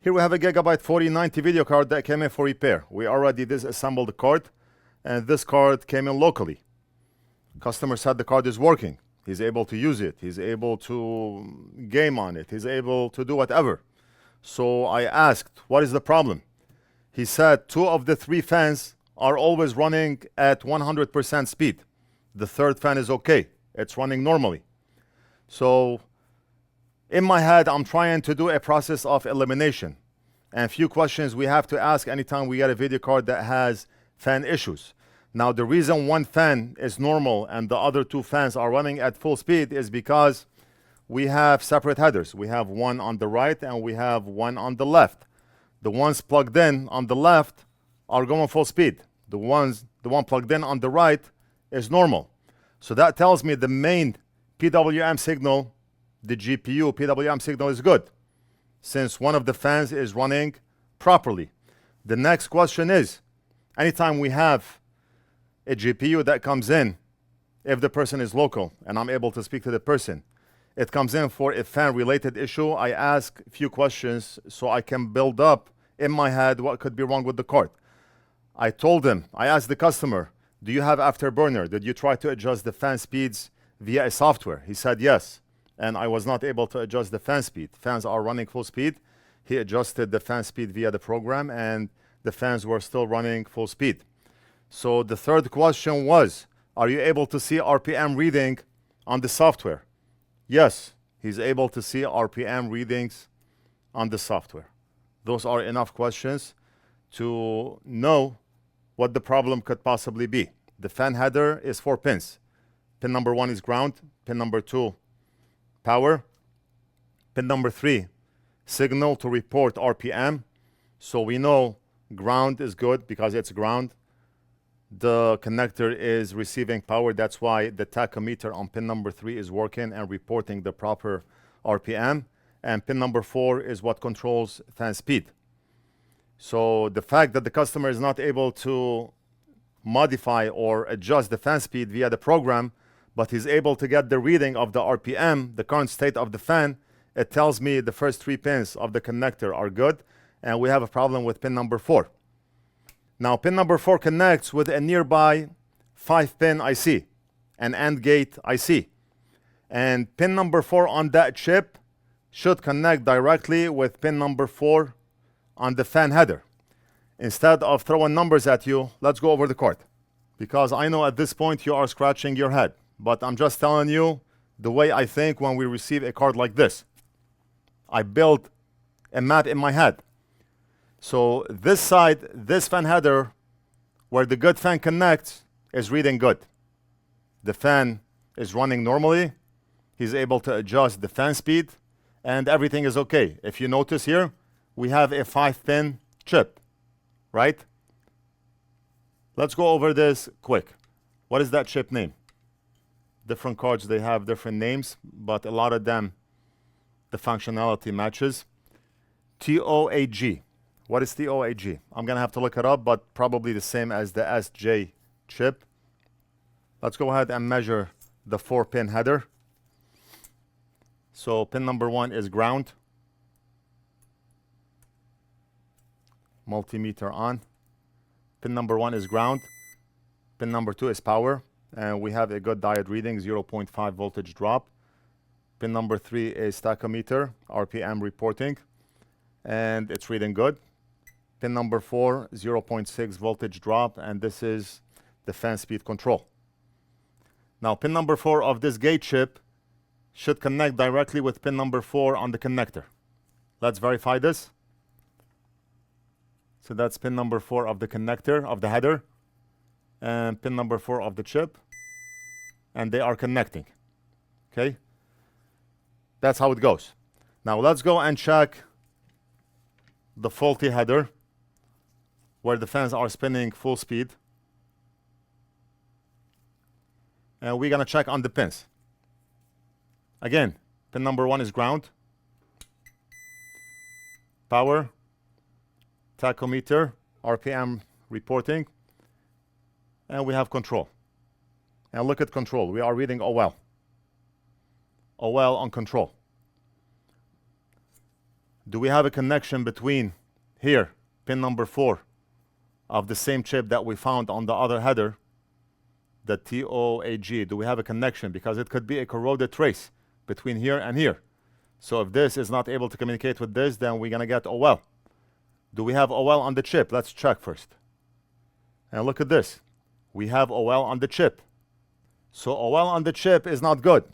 Here we have a Gigabyte 4090 video card that came in for repair. We already disassembled the card, and this card came in locally. Customer said the card is working. He's able to use it. He's able to game on it. He's able to do whatever. So I asked, what is the problem? He said 2 of the 3 fans are always running at 100% speed. The 3rd fan is okay. It's running normally. So in my head, I'm trying to do a process of elimination. And a few questions we have to ask anytime we get a video card that has fan issues. Now, the reason 1 fan is normal and the other 2 fans are running at full speed is because we have separate headers. We have one on the right and we have one on the left. The ones plugged in on the left are going full speed. The one plugged in on the right is normal. So that tells me the main PWM signal, the GPU PWM signal, is good, since one of the fans is running properly. The next question is, anytime we have a GPU that comes in, if the person is local and I'm able to speak to the person, it comes in for a fan related issue, I ask a few questions so I can build up in my head what could be wrong with the card. I asked the customer, do you have afterburner? Did you try to adjust the fan speeds via a software? He said yes, and I was not able to adjust the fan speed. Fans are running full speed. He adjusted the fan speed via the program and the fans were still running full speed. So the 3rd question was, are you able to see RPM reading on the software? Yes, he's able to see RPM readings on the software. Those are enough questions to know what the problem could possibly be. The fan header is 4 pins. Pin number 1 is ground. Pin number 2, power. Pin number 3, signal to report RPM. So we know ground is good because it's ground. The connector is receiving power. That's why the tachometer on pin number 3 is working and reporting the proper RPM. And pin number 4 is what controls fan speed. So the fact that the customer is not able to modify or adjust the fan speed via the program, but is able to get the reading of the RPM, the current state of the fan, it tells me the first 3 pins of the connector are good, and we have a problem with pin number 4. Now, pin number 4 connects with a nearby 5-pin IC, an AND gate IC. And pin number 4 on that chip should connect directly with pin number 4 on the fan header. Instead of throwing numbers at you, let's go over the card. Because I know at this point you are scratching your head, but I'm just telling you the way I think when we receive a card like this. I build a map in my head. So this side, this fan header, where the good fan connects, is reading good. The fan is running normally. He's able to adjust the fan speed, and everything is okay. If you notice here, we have a 5-pin chip, right? Let's go over this quick. What is that chip name? Different cards, they have different names, but a lot of them, the functionality matches. TOAG. What is TOAG? I'm going to have to look it up, but probably the same as the SJ chip. Let's go ahead and measure the 4-pin header. So pin number 1 is ground. Multimeter on. Pin number 1 is ground. Pin number 2 is power. And we have a good diode reading, 0.5 voltage drop. Pin number 3 is tachometer, RPM reporting. And it's reading good. Pin number 4, 0.6 voltage drop, and this is the fan speed control. Now, pin number 4 of this gate chip should connect directly with pin number 4 on the connector. Let's verify this. So that's pin number 4 of the connector, of the header, and pin number 4 of the chip, and they are connecting. Okay? That's how it goes. Now, let's go and check the faulty header, where the fans are spinning full speed. And we're going to check on the pins. Again, pin number 1 is ground. Power. Tachometer. RPM reporting. And we have control. And look at control. We are reading OL. OL on control. Do we have a connection between here, pin number 4, of the same chip that we found on the other header, the TOAG? Do we have a connection? Because it could be a corroded trace between here and here. So if this is not able to communicate with this, then we're going to get OL. Do we have OL on the chip? Let's check first. And look at this. We have OL on the chip. So OL on the chip is not good.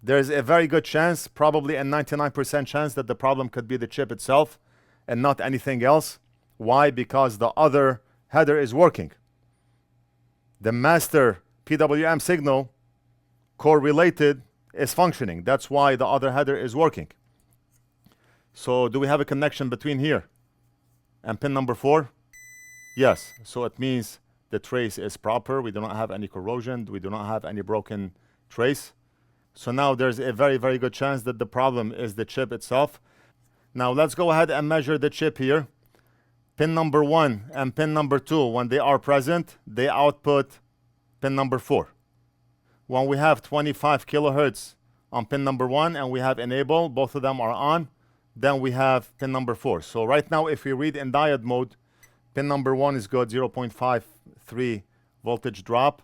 There's a very good chance, probably a 99% chance, that the problem could be the chip itself and not anything else. Why? Because the other header is working. The master PWM signal correlated is functioning. That's why the other header is working. So do we have a connection between here and pin number 4? Yes. So it means the trace is proper. We do not have any corrosion. We do not have any broken trace. So now there's a very, very good chance that the problem is the chip itself. Now let's go ahead and measure the chip here. Pin number 1 and pin number 2, when they are present, they output pin number 4. When we have 25 kilohertz on pin number 1 and we have enable, both of them are on, then we have pin number 4. So right now, if we read in diode mode, pin number 1 is good, 0.53 voltage drop.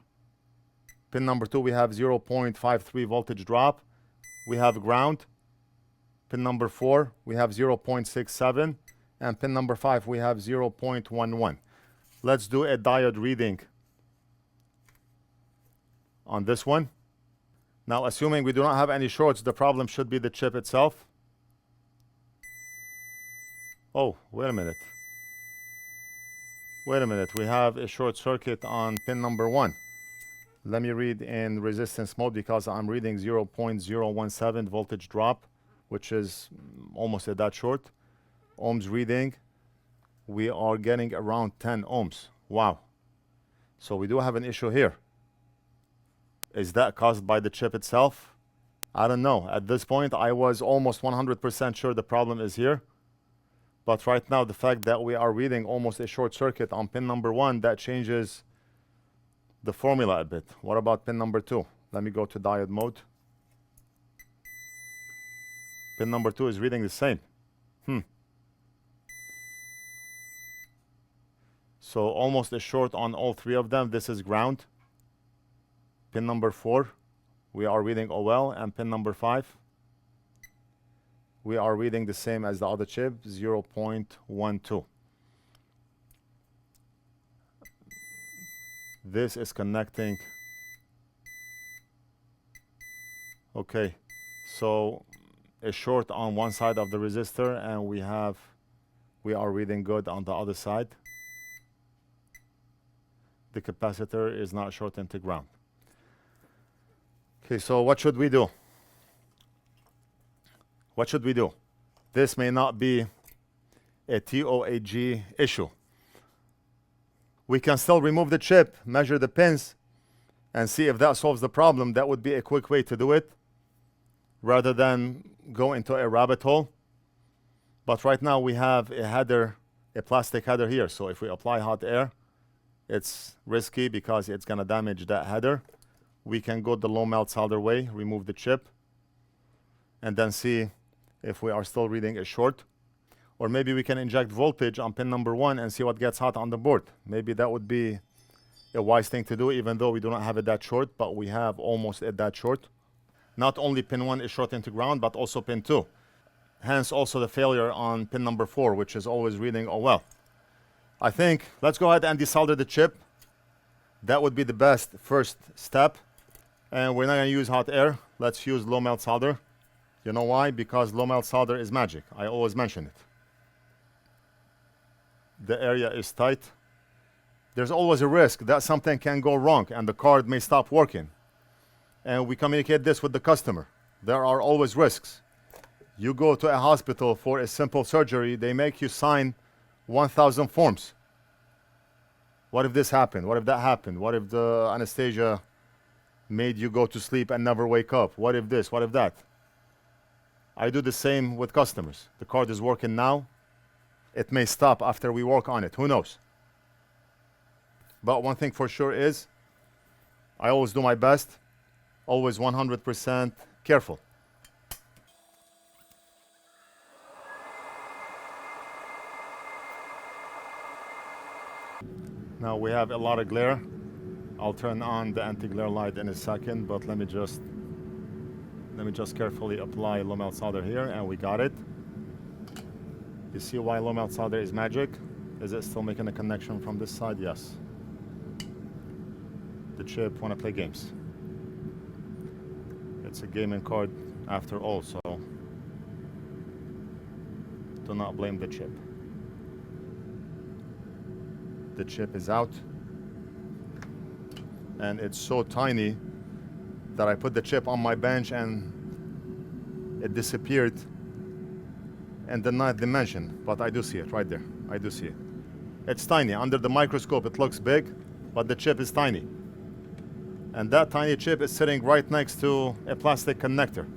Pin number 2, we have 0.53 voltage drop. We have ground. Pin number 4, we have 0.67. And pin number 5, we have 0.11. Let's do a diode reading on this one. Now, assuming we do not have any shorts, the problem should be the chip itself. Oh, wait a minute. Wait a minute. We have a short circuit on pin number 1. Let me read in resistance mode, because I'm reading 0.017 voltage drop, which is almost a that short. Ohms reading, we are getting around 10 ohms. Wow. So we do have an issue here. Is that caused by the chip itself? I don't know. At this point, I was almost 100% sure the problem is here. But right now, the fact that we are reading almost a short circuit on pin number 1, that changes the formula a bit. What about pin number 2? Let me go to diode mode. Pin number 2 is reading the same. So almost a short on all 3 of them. This is ground. Pin number 4, we are reading OL, and pin number 5, we are reading the same as the other chip, 0.12. This is connecting. Okay, so a short on one side of the resistor, and we are reading good on the other side. The capacitor is not short into ground. Okay, so what should we do? What should we do? This may not be a TOAG issue. We can still remove the chip, measure the pins, and see if that solves the problem. That would be a quick way to do it, rather than go into a rabbit hole. But right now we have a header, a plastic header here. So if we apply hot air, it's risky because it's going to damage that header. We can go the low melt solder way, remove the chip, and then see if we are still reading a short. Or maybe we can inject voltage on pin number 1 and see what gets hot on the board. Maybe that would be a wise thing to do, even though we do not have it that short, but we have almost it that short. Not only pin 1 is short into ground, but also pin 2. Hence also the failure on pin number 4, which is always reading OL. I think let's go ahead and desolder the chip. That would be the best first step. And we're not going to use hot air. Let's use low melt solder. You know why? Because low melt solder is magic. I always mention it. The area is tight. There's always a risk that something can go wrong and the card may stop working. And we communicate this with the customer. There are always risks. You go to a hospital for a simple surgery, they make you sign 1,000 forms. What if this happened? What if that happened? What if the anesthesia made you go to sleep and never wake up? What if this? What if that? I do the same with customers. The card is working now. It may stop after we work on it. Who knows? But one thing for sure is, I always do my best. Always 100% careful. Now we have a lot of glare. I'll turn on the anti-glare light in a second, but let me just carefully apply low melt solder here, and we got it. You see why low melt solder is magic? Is it still making a connection from this side? Yes. The chip wanna play games. It's a gaming card after all, so do not blame the chip. The chip is out, and it's so tiny that I put the chip on my bench and it disappeared in the ninth dimension, but I do see it right there. I do see it. It's tiny. Under the microscope it looks big, but the chip is tiny. And that tiny chip is sitting right next to a plastic connector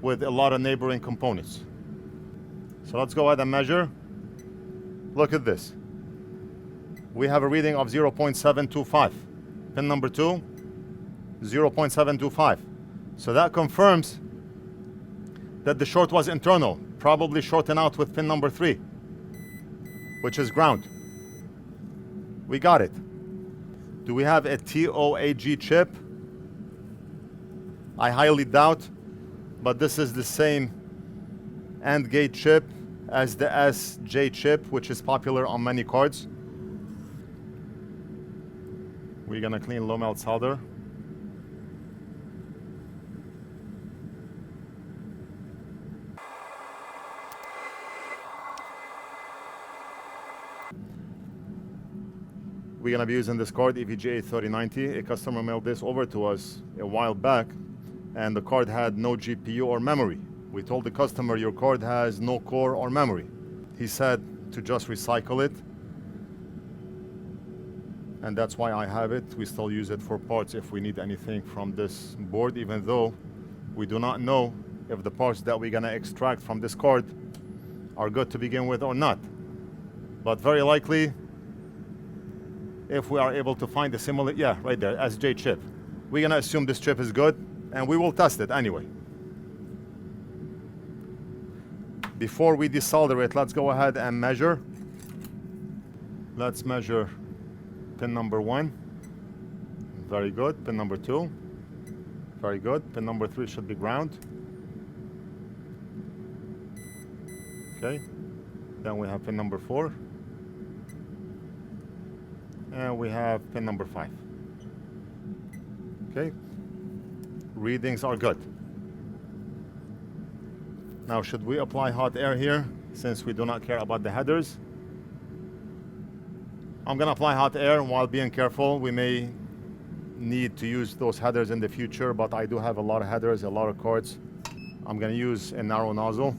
with a lot of neighboring components. So let's go ahead and measure. Look at this. We have a reading of 0.725. Pin number 2, 0.725. So that confirms that the short was internal, probably shorting out with pin number 3, which is ground. We got it. Do we have a TOAG chip? I highly doubt, but this is the same AND gate chip as the SJ chip, which is popular on many cards. We're gonna clean low melt solder. We're gonna be using this card, EVGA 3090. A customer mailed this over to us a while back, and the card had no GPU or memory. We told the customer, your card has no core or memory. He said to just recycle it, and that's why I have it. We still use it for parts if we need anything from this board, even though we do not know if the parts that we're gonna extract from this card are good to begin with or not. But very likely, if we are able to find a similar, yeah, right there, SJ chip, we're gonna assume this chip is good, and we will test it anyway. Before we desolder it, let's go ahead and measure. Let's measure pin number 1. Very good. Pin number 2. Very good. Pin number 3 should be ground. Okay. Then we have pin number 4. And we have pin number 5. Okay. Readings are good. Now, should we apply hot air here, since we do not care about the headers? I'm gonna apply hot air while being careful. We may need to use those headers in the future, but I do have a lot of headers, a lot of cards. I'm gonna use a narrow nozzle.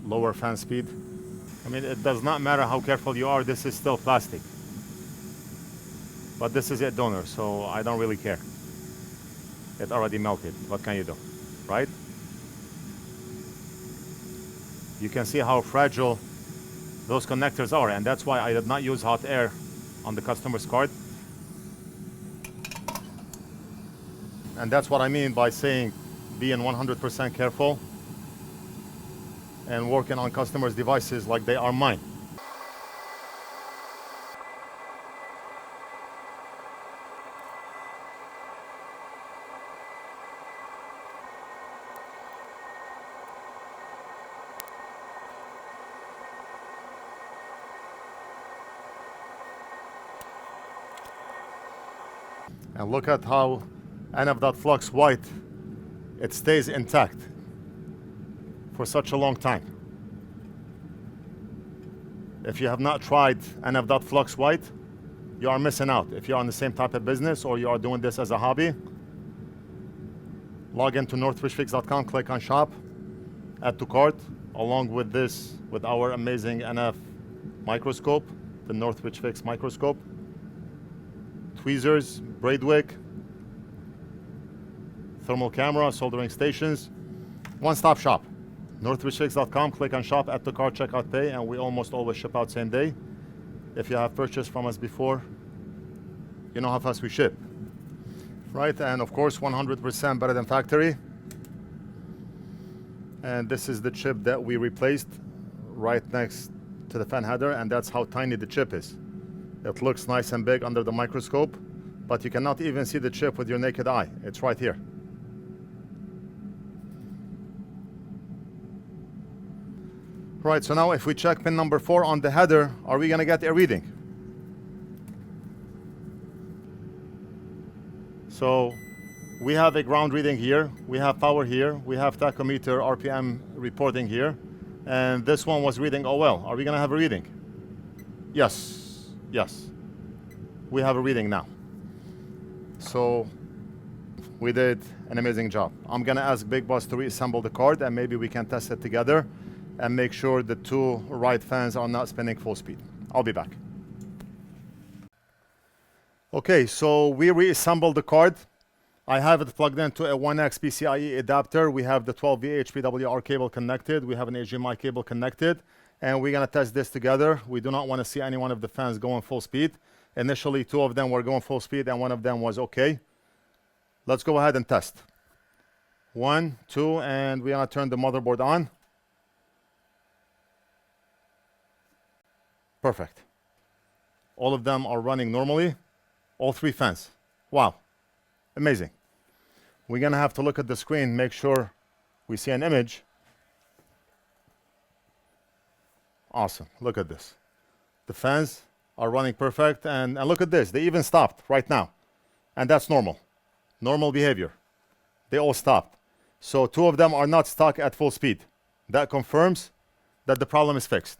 Lower fan speed. I mean, it does not matter how careful you are, this is still plastic. But this is a donor, so I don't really care. It already melted. What can you do, right? You can see how fragile those connectors are, and that's why I did not use hot air on the customer's card. And that's what I mean by saying being 100% careful and working on customers' devices like they are mine. And look at how NF.Flux white, it stays intact for such a long time. If you have not tried NF.Flux white, you are missing out. If you're on the same type of business or you are doing this as a hobby, log into NorthridgeFix.com, click on shop, add to cart, along with this, with our amazing NF microscope, the NorthridgeFix microscope, tweezers, braid wick, thermal camera, soldering stations, one-stop shop. NorthridgeFix.com, click on shop, add to cart, checkout, pay, and we almost always ship out same day. If you have purchased from us before, you know how fast we ship, right? And of course, 100% better than factory. And this is the chip that we replaced right next to the fan header, and that's how tiny the chip is. It looks nice and big under the microscope, but you cannot even see the chip with your naked eye. It's right here. Right, so now if we check pin number 4 on the header, are we gonna get a reading? So we have a ground reading here, we have power here, we have tachometer RPM reporting here, and this one was reading OL. Are we gonna have a reading? Yes, yes. We have a reading now. So we did an amazing job. I'm gonna ask Big Boss to reassemble the card, and maybe we can test it together and make sure the 2 right fans are not spinning full speed. I'll be back. Okay, so we reassembled the card. I have it plugged into a 1X PCIe adapter. We have the 12V HPWR cable connected. We have an HDMI cable connected, and we're gonna test this together. We do not wanna see any one of the fans going full speed. Initially, 2 of them were going full speed and 1 of them was okay. Let's go ahead and test. 1, 2, and we're gonna turn the motherboard on. Perfect. All of them are running normally. All 3 fans. Wow. Amazing. We're gonna have to look at the screen, make sure we see an image. Awesome. Look at this. The fans are running perfect, and look at this. They even stopped right now. And that's normal. Normal behavior. They all stopped. So 2 of them are not stuck at full speed. That confirms that the problem is fixed.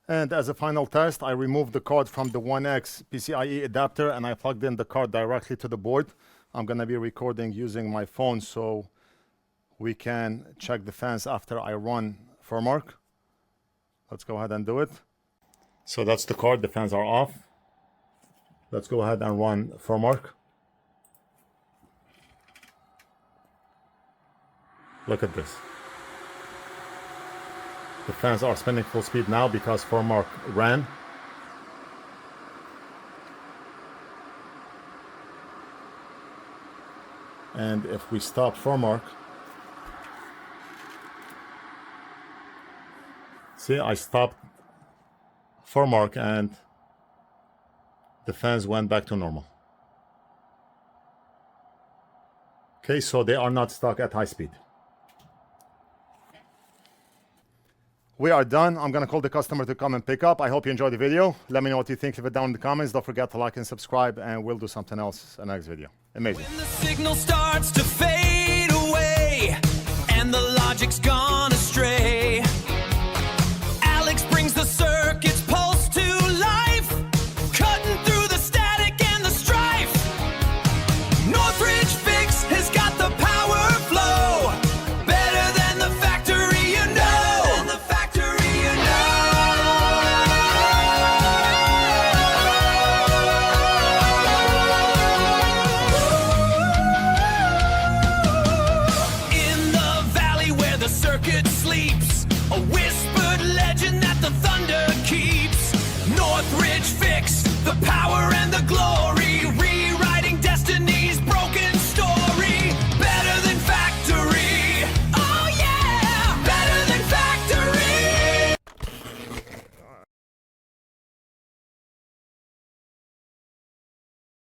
And as a final test, I removed the card from the 1X PCIe adapter and I plugged in the card directly to the board. I'm gonna be recording using my phone so we can check the fans after I run firmware. Let's go ahead and do it. So that's the card, the fans are off. Let's go ahead and run firmware. Look at this. The fans are spinning full speed now because firmware ran. And if we stop firmware, see, I stopped firmware and the fans went back to normal. Okay, so they are not stuck at high speed. We are done. I'm gonna call the customer to come and pick up. I hope you enjoyed the video. Let me know what you think. Leave it down in the comments. Don't forget to like and subscribe, and we'll do something else in the next video. Amazing. When the signal starts to fade.